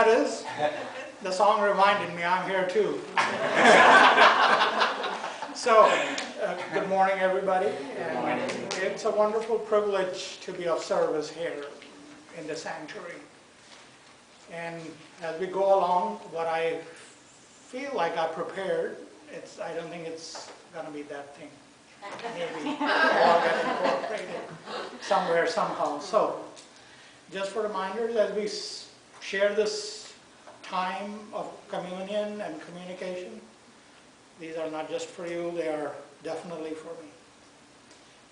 that is? The song reminded me I'm here too. So, good morning everybody. And it's a wonderful privilege to be of service here in the sanctuary. And as we go along, what I feel like I prepared, I don't think it's going to be that thing. Maybe all get incorporated somewhere, somehow. So, just for reminders, as we share this time of communion and communication, these are not just for you, they are definitely for me.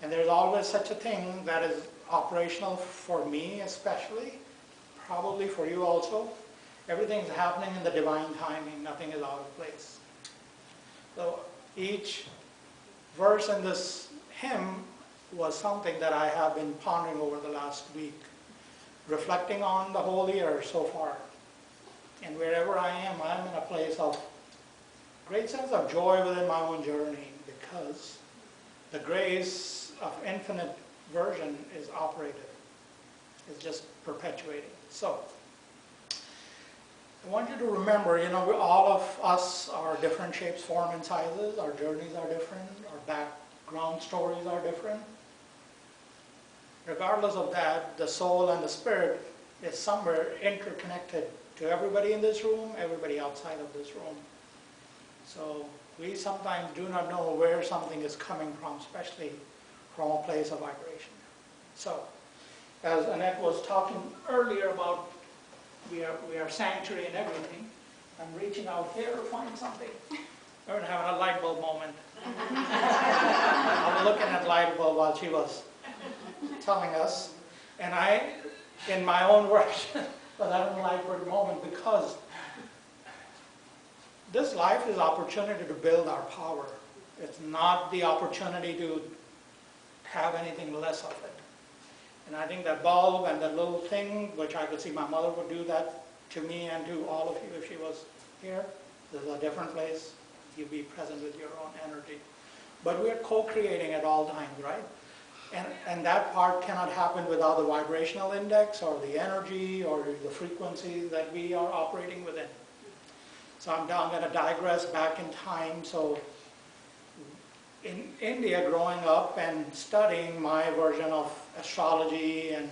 And there's always such a thing that is operational for me especially, probably for you also. Everything's happening in the divine timing, nothing is out of place. So each verse in this hymn was something that I have been pondering over the last week, reflecting on the whole year so far. And wherever I am, I'm in a place of great sense of joy within my own journey, because the grace of infinite version is operated. It's just perpetuating. So, I want you to remember, all of us are different shapes, form, and sizes. Our journeys are different. Our background stories are different. Regardless of that, the soul and the spirit is somewhere interconnected to everybody in this room, everybody outside of this room. So we sometimes do not know where something is coming from, especially from a place of vibration. So, as Annette was talking earlier about we are sanctuary and everything, I'm reaching out here to find something. We're having a light bulb moment. I was looking at light bulb while she was telling us, and I, in my own words, was having a light bulb moment because this life is opportunity to build our power. It's not the opportunity to have anything less of it. And I think that bulb and that little thing, which I could see my mother would do that to me and to all of you if she was here. This is a different place. You'll be present with your own energy. But we're co-creating at all times, right? And that part cannot happen without the vibrational index or the energy or the frequency that we are operating within. So I'm going to digress back in time. So in India, growing up and studying my version of astrology and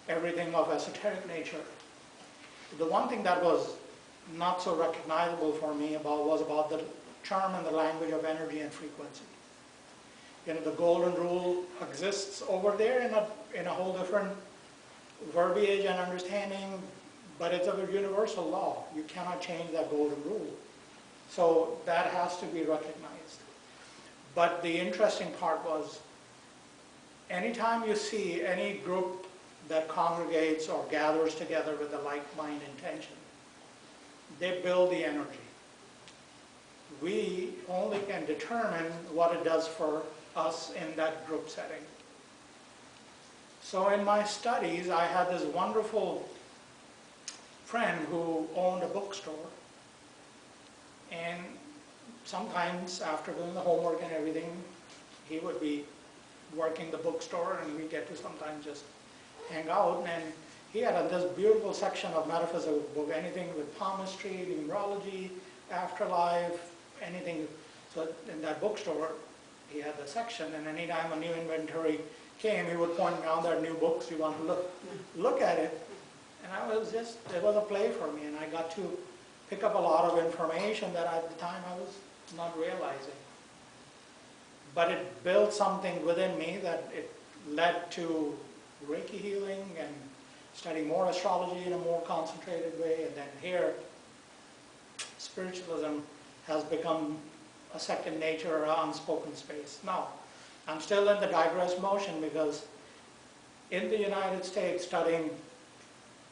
everything of esoteric nature, the one thing that was not so recognizable for me was about the term and the language of energy and frequency. The golden rule exists over there in a whole different verbiage and understanding, but it's a universal law. You cannot change that golden rule. So that has to be recognized. But the interesting part was, anytime you see any group that congregates or gathers together with a like-mind intention, they build the energy. We only can determine what it does for us in that group setting. So in my studies, I had this wonderful friend who owned a bookstore, and sometimes after doing the homework and everything, he would be working the bookstore and we get to sometimes just hang out, and he had this beautiful section of metaphysical book, anything with palmistry, numerology, afterlife, anything. So in that bookstore, he had the section, and anytime a new inventory came, he would point me out, there are new books, you want to look at it. And it was a play for me, and I got to pick up a lot of information that at the time I was not realizing. But it built something within me that it led to Reiki healing and studying more astrology in a more concentrated way. And then here, spiritualism has become a second nature, or an unspoken space. Now, I'm still in the digress motion because in the United States, studying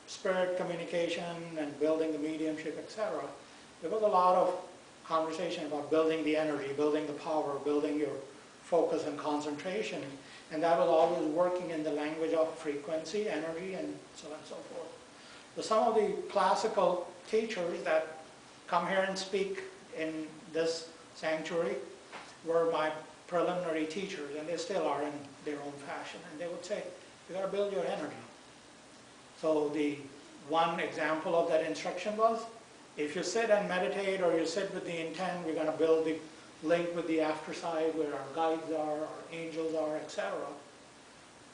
spirit communication and building the mediumship, etc., there was a lot of conversation about building the energy, building the power, building your focus and concentration, and that was always working in the language of frequency, energy, and so on and so forth. So some of the classical teachers that come here and speak in this sanctuary were my preliminary teachers, and they still are in their own fashion, and they would say, you got to build your energy. So the one example of that instruction was, if you sit and meditate or you sit with the intent, we're going to build the link with the afterside where our guides are, our angels are, etc.,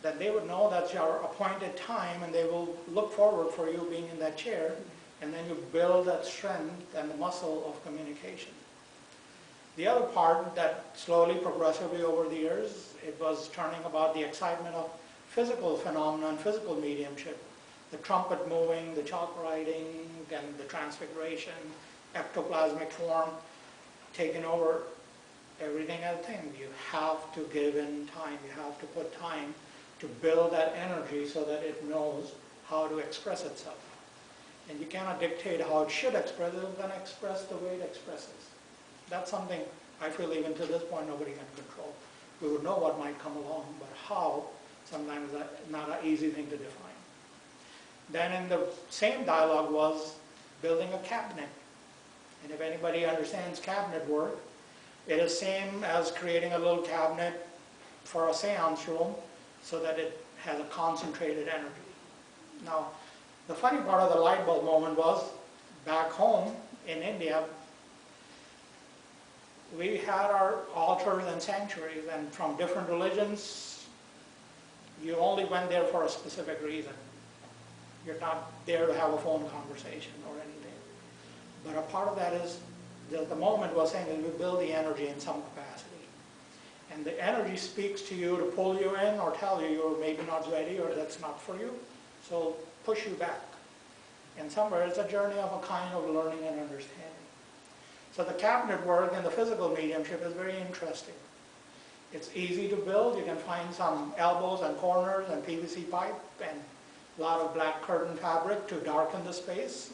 then they would know that's your appointed time and they will look forward for you being in that chair, and then you build that strength and the muscle of communication. The other part that slowly, progressively over the years, it was turning about the excitement of physical phenomena and physical mediumship. The trumpet moving, the chalk writing, and the transfiguration, ectoplasmic form, taking over everything else thing. You have to give in time. You have to put time to build that energy so that it knows how to express itself. And you cannot dictate how it should express it, it's going to express the way it expresses. That's something I feel even to this point nobody can control. We would know what might come along, but how, sometimes that's not an easy thing to define. Then in the same dialogue was building a cabinet. And if anybody understands cabinet work, it is same as creating a little cabinet for a seance room so that it has a concentrated energy. Now, the funny part of the light bulb moment was, back home in India, we had our altars and sanctuaries, and from different religions, you only went there for a specific reason. You're not there to have a phone conversation or anything. But a part of that is, the moment was saying that we build the energy in some capacity. And the energy speaks to you to pull you in or tell you you're maybe not ready or that's not for you. So push you back. And somewhere it's a journey of a kind of learning and understanding. So the cabinet work and the physical mediumship is very interesting. It's easy to build. You can find some elbows and corners and PVC pipe and a lot of black curtain fabric to darken the space.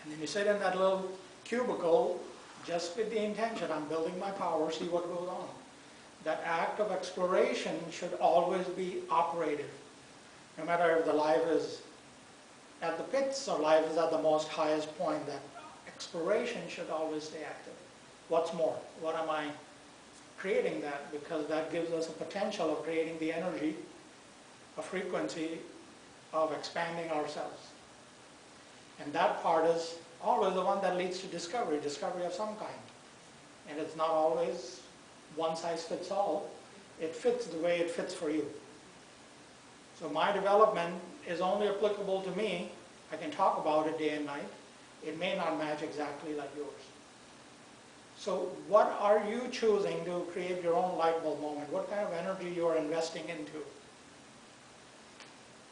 And then you sit in that little cubicle just with the intention, I'm building my power, see what goes on. That act of exploration should always be operative. No matter if the life is at the pits or life is at the most highest point, that exploration should always stay active. What's more, what am I creating that? Because that gives us a potential of creating the energy, a frequency of expanding ourselves. And that part is always the one that leads to discovery of some kind. And it's not always one size fits all. It fits the way it fits for you. So my development is only applicable to me. I can talk about it day and night. It may not match exactly like yours. So what are you choosing to create your own light bulb moment? What kind of energy you are investing into?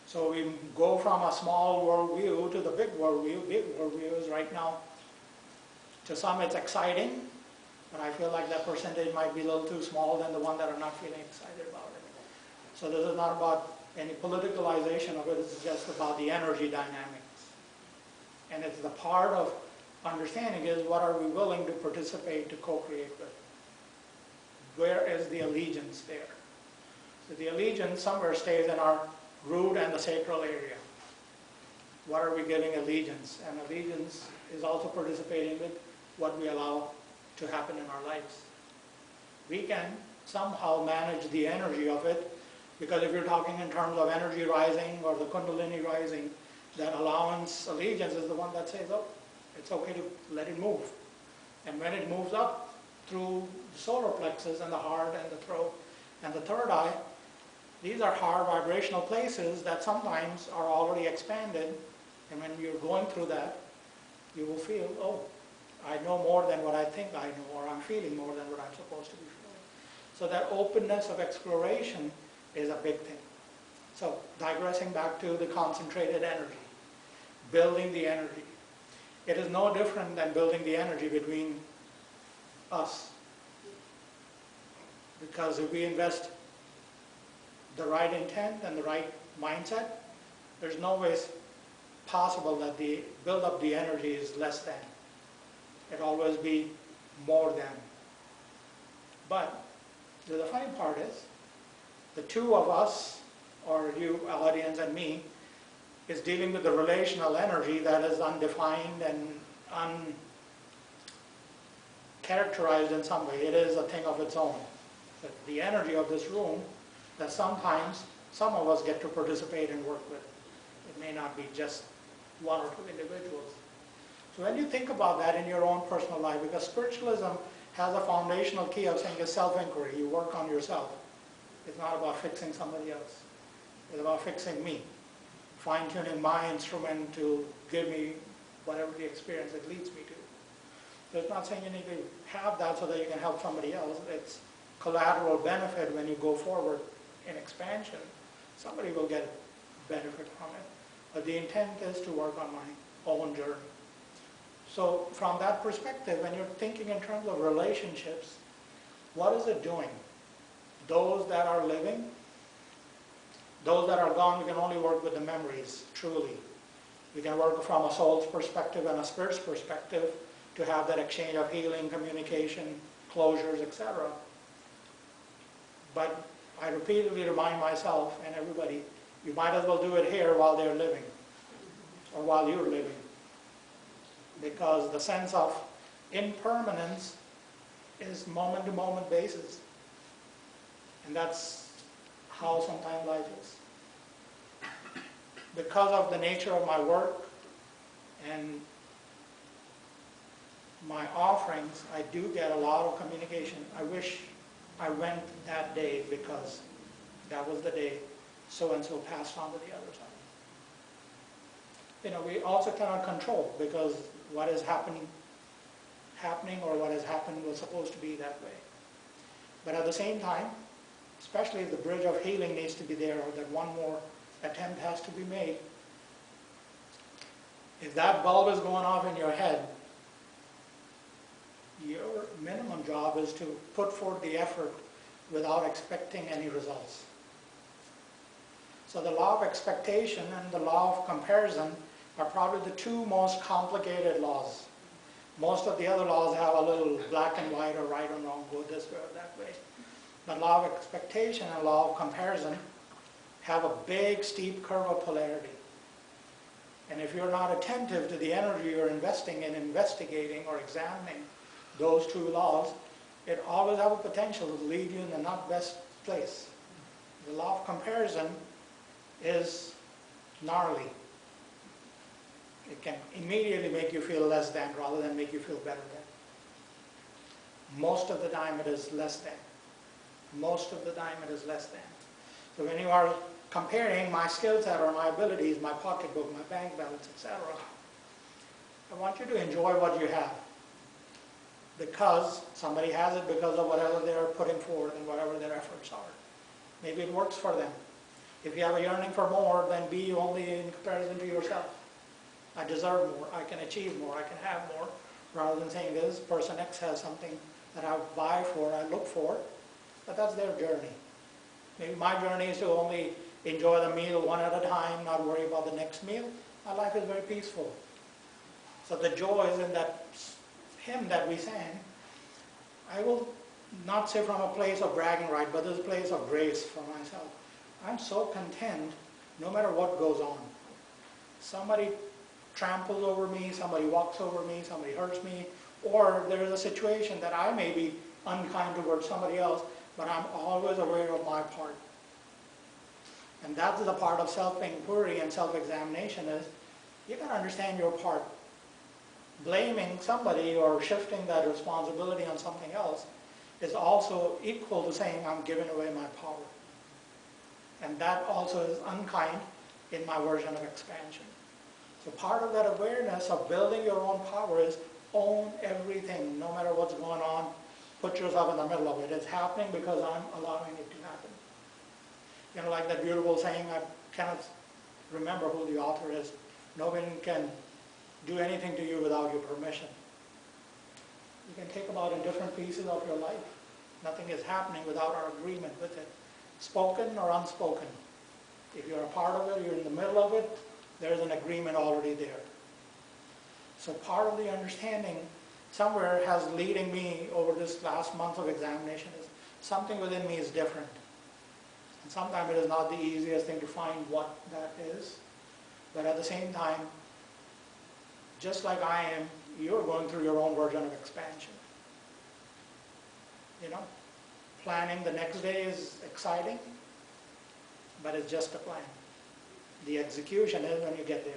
So we go from a small worldview to the big worldview. Big worldview is right now, to some it's exciting, but I feel like that percentage might be a little too small than the one that are not feeling excited about it. So this is not about any politicalization of it, it's just about the energy dynamics. And it's the part of understanding is what are we willing to participate, to co-create with? Where is the allegiance there? So the allegiance somewhere stays in our root and the sacral area. What are we giving allegiance? And allegiance is also participating with what we allow to happen in our lives. We can somehow manage the energy of it, because if you're talking in terms of energy rising or the Kundalini rising, that allowance, allegiance is the one that says, oh, it's okay to let it move. And when it moves up through the solar plexus and the heart and the throat and the third eye, these are higher vibrational places that sometimes are already expanded, and when you're going through that, you will feel, oh, I know more than what I think I know, or I'm feeling more than what I'm supposed to be feeling. So that openness of exploration is a big thing. So digressing back to the concentrated energy, building the energy. It is no different than building the energy between us. Because if we invest the right intent and the right mindset, there's no way possible that the build up the energy is less than. It'll always be more than. But the funny part is, the two of us, or you, audience, and me, is dealing with the relational energy that is undefined and uncharacterized in some way. It is a thing of its own. But the energy of this room that sometimes some of us get to participate and work with. It may not be just one or two individuals. So when you think about that in your own personal life, because spiritualism has a foundational key of saying it's self-inquiry. You work on yourself. It's not about fixing somebody else. It's about fixing me, fine-tuning my instrument to give me whatever the experience it leads me to. So it's not saying you need to have that so that you can help somebody else. It's collateral benefit when you go forward in expansion. Somebody will get benefit from it. But the intent is to work on my own journey. So from that perspective, when you're thinking in terms of relationships, what is it doing? Those that are living, those that are gone, you can only work with the memories, truly. You can work from a soul's perspective and a spirit's perspective to have that exchange of healing, communication, closures, etc. But I repeatedly remind myself and everybody, you might as well do it here while they're living, or while you're living. Because the sense of impermanence is moment-to-moment basis. And that's how sometimes life is. Because of the nature of my work and my offerings, I do get a lot of communication. I wish I went that day because that was the day so-and-so passed on to the other side. You know, we also cannot control because what is happening or what has happened was supposed to be that way. But at the same time, especially if the bridge of healing needs to be there or that one more attempt has to be made, if that bulb is going off in your head, your minimum job is to put forth the effort without expecting any results. So the law of expectation and the law of comparison are probably the two most complicated laws. Most of the other laws have a little black and white or right or wrong, go this way or that way. But law of expectation and law of comparison have a big steep curve of polarity. And if you're not attentive to the energy you're investing in investigating or examining those two laws, it always have a potential to lead you in the not best place. The law of comparison is gnarly. It can immediately make you feel less than rather than make you feel better than. Most of the time it is less than. Most of the time it is less than. So when you are comparing my skill set or my abilities, my pocketbook, my bank balance, etc., I want you to enjoy what you have. Because somebody has it because of whatever they're putting forward and whatever their efforts are. Maybe it works for them. If you have a yearning for more, then be only in comparison to yourself. I deserve more, I can achieve more, I can have more, rather than saying this person X has something that I vie for, I look for, but that's their journey. Maybe my journey is to only enjoy the meal one at a time, not worry about the next meal. My life is very peaceful. So the joy is in that hymn that we sang. I will not say from a place of bragging right, but this place of grace for myself. I'm so content no matter what goes on. Somebody tramples over me, somebody walks over me, somebody hurts me, or there is a situation that I may be unkind towards somebody else, but I'm always aware of my part. And that's the part of self-inquiry and self-examination is, you got to understand your part. Blaming somebody or shifting that responsibility on something else is also equal to saying I'm giving away my power. And that also is unkind in my version of expansion. So part of that awareness of building your own power is own everything, no matter what's going on. Put yourself in the middle of it. It's happening because I'm allowing it to happen. You know, like that beautiful saying, I cannot remember who the author is. Nobody can do anything to you without your permission. You can take about in different pieces of your life. Nothing is happening without our agreement with it, spoken or unspoken. If you're a part of it, you're in the middle of it, there's an agreement already there. So part of the understanding somewhere has leading me over this last month of examination is something within me is different. And sometimes it is not the easiest thing to find what that is. But at the same time, just like I am, you're going through your own version of expansion. You know, planning the next day is exciting, but it's just a plan. The execution is when you get there.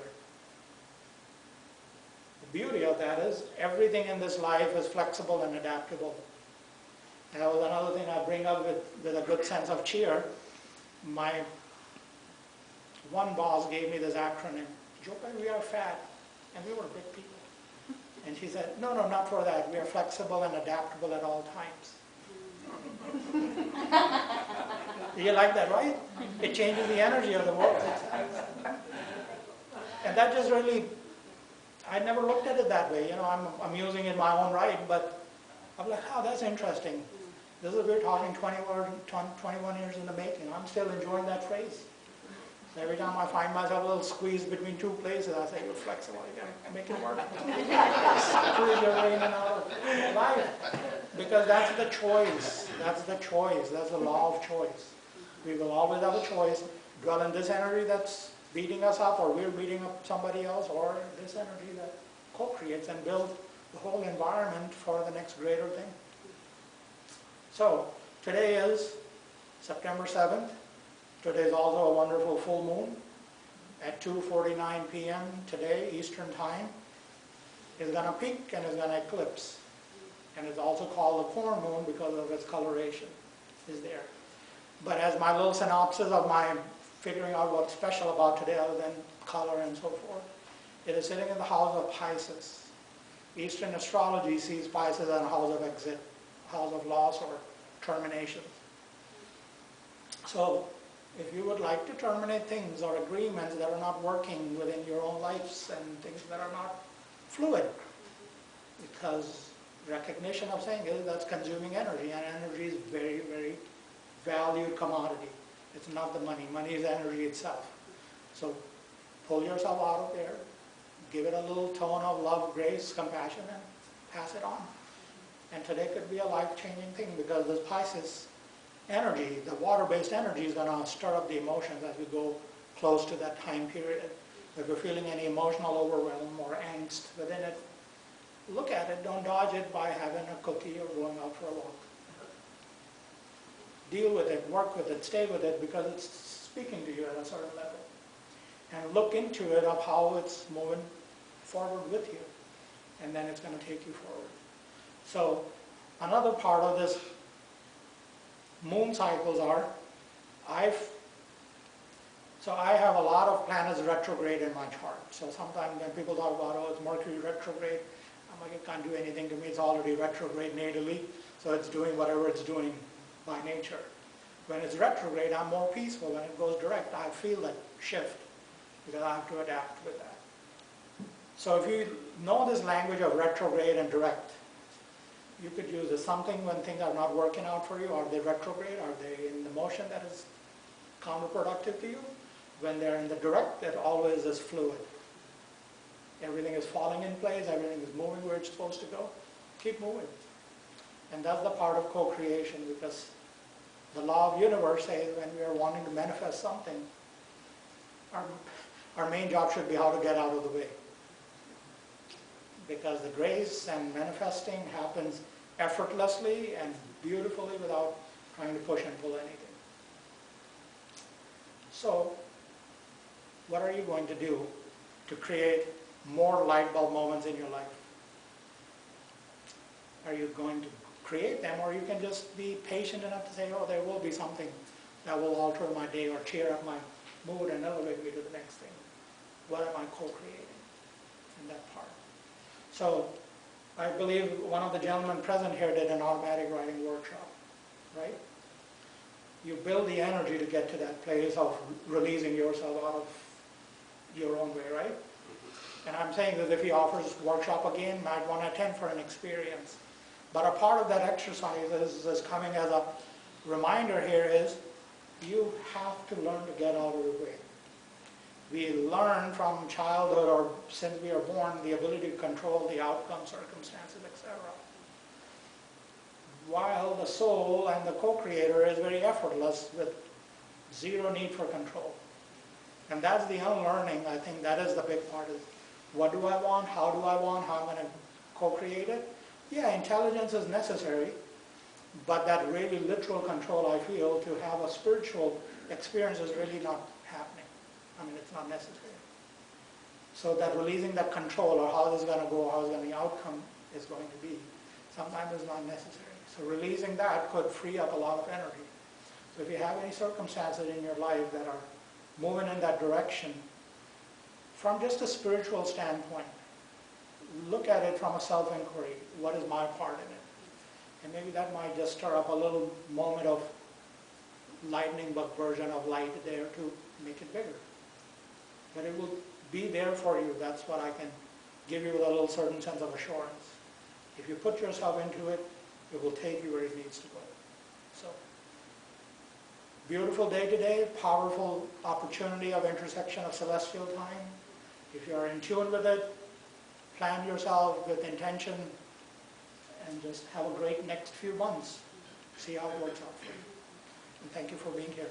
The beauty of that is everything in this life is flexible and adaptable. And that was another thing I bring up with a good sense of cheer. My one boss gave me this acronym, Joe, we are fat, and we were big people. And she said, no, not for that. We are flexible and adaptable at all times. You like that, right? It changes the energy of the world. And that just really, I never looked at it that way. I'm using it in my own right, but I'm like, oh, that's interesting. This is, we're talking 21 years in the making. I'm still enjoying that phrase. So every time I find myself a little squeezed between two places, I say, you're flexible, you gotta make it work. Squeeze your way in and out of life. Because that's the choice. That's the choice. That's the law of choice. We will always have a choice. Dwell in this energy that's beating us up, or we're beating up somebody else, or this energy that co-creates and builds the whole environment for the next greater thing. So, today is September 7th. Today is also a wonderful full moon at 2:49 p.m. today, Eastern Time. It's going to peak and it's going to eclipse. And it's also called a corn moon because of its coloration is there. But as my little synopsis of my figuring out what's special about today other than color and so forth, it is sitting in the house of Pisces. Eastern astrology sees Pisces as a house of exit, house of loss or termination. So, if you would like to terminate things or agreements that are not working within your own lives and things that are not fluid, because recognition of saying is that's consuming energy, and energy is very, very valued commodity. It's not the money. Money is energy itself. So pull yourself out of there, give it a little tone of love, grace, compassion, and pass it on. And today could be a life-changing thing because this Pisces energy, the water-based energy, is going to stir up the emotions as we go close to that time period. If you're feeling any emotional overwhelm or angst within it, look at it. Don't dodge it by having a cookie or going out for a walk. Deal with it, work with it, stay with it, because it's speaking to you at a certain level. And look into it of how it's moving forward with you. And then it's going to take you forward. So another part of this moon cycles are, I have a lot of planets retrograde in my chart. So sometimes when people talk about, oh, it's Mercury retrograde, I'm like, it can't do anything to me. It's already retrograde natally, so it's doing whatever it's doing by nature. When it's retrograde, I'm more peaceful. When it goes direct, I feel that shift because I have to adapt with that. So if you know this language of retrograde and direct, you could use it. Something when things are not working out for you, are they retrograde? Are they in the motion that is counterproductive to you? When they're in the direct, it always is fluid. Everything is falling in place, everything is moving where it's supposed to go. Keep moving. And that's the part of co-creation, because the law of universe says when we are wanting to manifest something, our main job should be how to get out of the way. Because the grace and manifesting happens effortlessly and beautifully without trying to push and pull anything. So, what are you going to do to create more light bulb moments in your life? Are you going to create them, or you can just be patient enough to say, oh, there will be something that will alter my day or cheer up my mood and elevate me to the next thing? What am I co-creating in that part? So, I believe one of the gentlemen present here did an automatic writing workshop, right? You build the energy to get to that place of releasing yourself out of your own way, right? And I'm saying that if he offers workshop again, might want to attend for an experience. But a part of that exercise is coming as a reminder here is, you have to learn to get out of the way. We learn from childhood or since we are born the ability to control the outcome, circumstances, etc. While the soul and the co-creator is very effortless with zero need for control. And that's the unlearning. I think that is the big part. Is what do I want? How do I want? How am I going to co-create it? Yeah, intelligence is necessary, but that really literal control, I feel, to have a spiritual experience is really not happening. I mean, it's not necessary. So that releasing that control, or how this is going to go, how the outcome is going to be, sometimes is not necessary. So releasing that could free up a lot of energy. So if you have any circumstances in your life that are moving in that direction, from just a spiritual standpoint, look at it from a self-inquiry. What is my part in it? And maybe that might just stir up a little moment of lightning bug version of light there to make it bigger. But it will be there for you. That's what I can give you with a little certain sense of assurance. If you put yourself into it, it will take you where it needs to go. So, beautiful day today, powerful opportunity of intersection of celestial time. If you are in tune with it, plan yourself with intention and just have a great next few months. See how it works out for you. And thank you for being here.